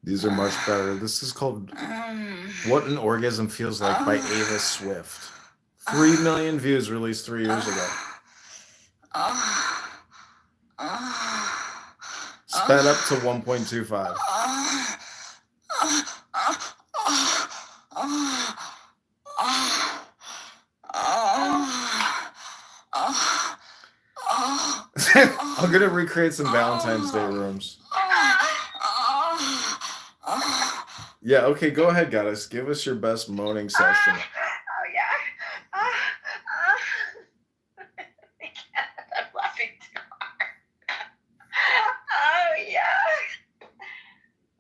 These are much better. This is called What an Orgasm Feels Like by Ava Swift. 3 million views released 3 years ago. Sped up to 1.25. I'm gonna recreate some Valentine's Day rooms. Yeah, okay, go ahead, goddess. Give us your best moaning session. Oh, yeah. I can't. I'm laughing too hard. Oh, yeah.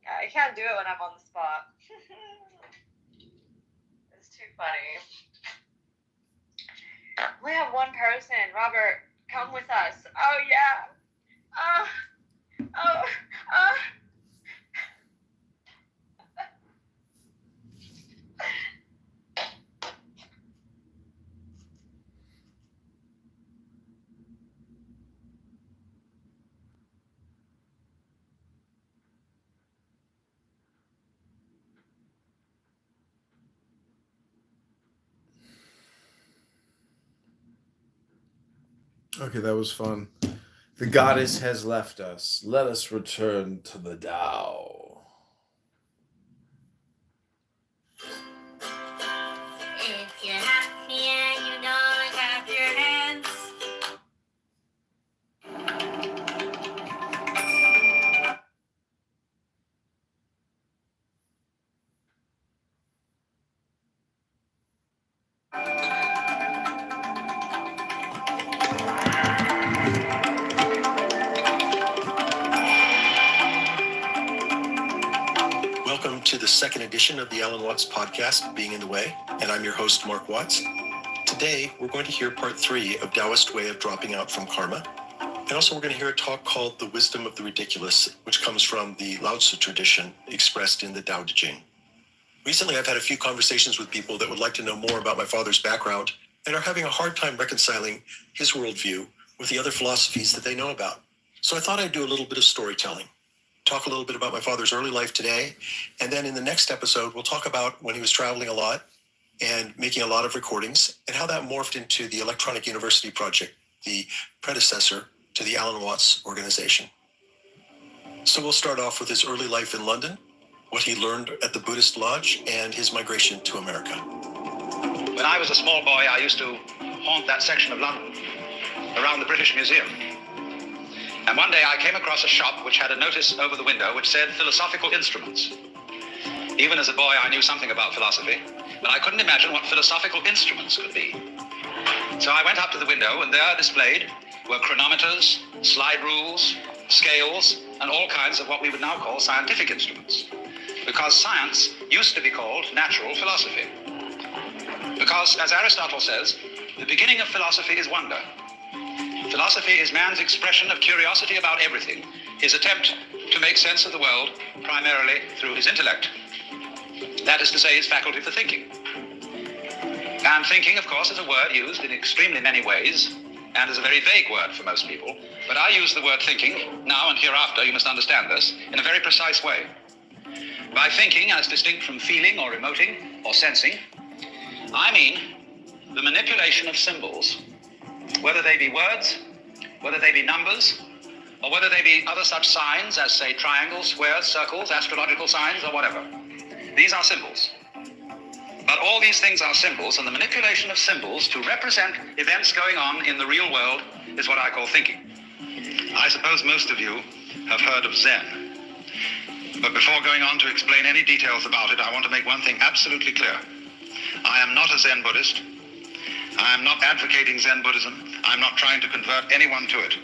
I can't do it when I'm on the spot. It's too funny. We have one person. Robert, come with us. Oh, yeah. Okay, that was fun. The goddess has left us. Let us return to the Tao. If you're happy and you don't clap your hands. Welcome to the second edition of the Alan Watts podcast, Being in the Way, and I'm your host, Mark Watts. Today, we're going to hear part 3 of Taoist Way of Dropping Out from Karma. And also we're going to hear a talk called The Wisdom of the Ridiculous, which comes from the Lao Tzu tradition expressed in the Tao Te Ching. Recently, I've had a few conversations with people that would like to know more about my father's background and are having a hard time reconciling his worldview with the other philosophies that they know about. So I thought I'd do a little bit of storytelling. Talk a little bit about my father's early life today. And then in the next episode, we'll talk about when he was traveling a lot and making a lot of recordings and how that morphed into the Electronic University Project, the predecessor to the Alan Watts organization. So we'll start off with his early life in London, what he learned at the Buddhist Lodge, and his migration to America. When I was a small boy, I used to haunt that section of London around the British Museum. And one day I came across a shop which had a notice over the window which said philosophical instruments. Even as a boy, I knew something about philosophy, but I couldn't imagine what philosophical instruments could be. So I went up to the window, and there displayed were chronometers, slide rules, scales, and all kinds of what we would now call scientific instruments. Because science used to be called natural philosophy. Because, as Aristotle says, the beginning of philosophy is wonder. Philosophy is man's expression of curiosity about everything, his attempt to make sense of the world primarily through his intellect. That is to say, his faculty for thinking. And thinking, of course, is a word used in extremely many ways, and is a very vague word for most people. But I use the word thinking, now and hereafter, you must understand this, in a very precise way. By thinking, as distinct from feeling or emoting or sensing, I mean the manipulation of symbols, whether they be words, whether they be numbers, or whether they be other such signs as, say, triangles, squares, circles, astrological signs, or whatever. These are symbols. But all these things are symbols, and the manipulation of symbols to represent events going on in the real world is what I call thinking. I suppose most of you have heard of Zen. But before going on to explain any details about it, I want to make one thing absolutely clear. I am not a Zen Buddhist. I am not advocating Zen Buddhism. I'm not trying to convert anyone to it.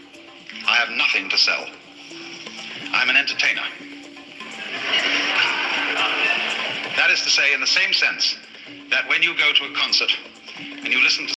I have nothing to sell. I'm an entertainer. That is to say, in the same sense that when you go to a concert and you listen to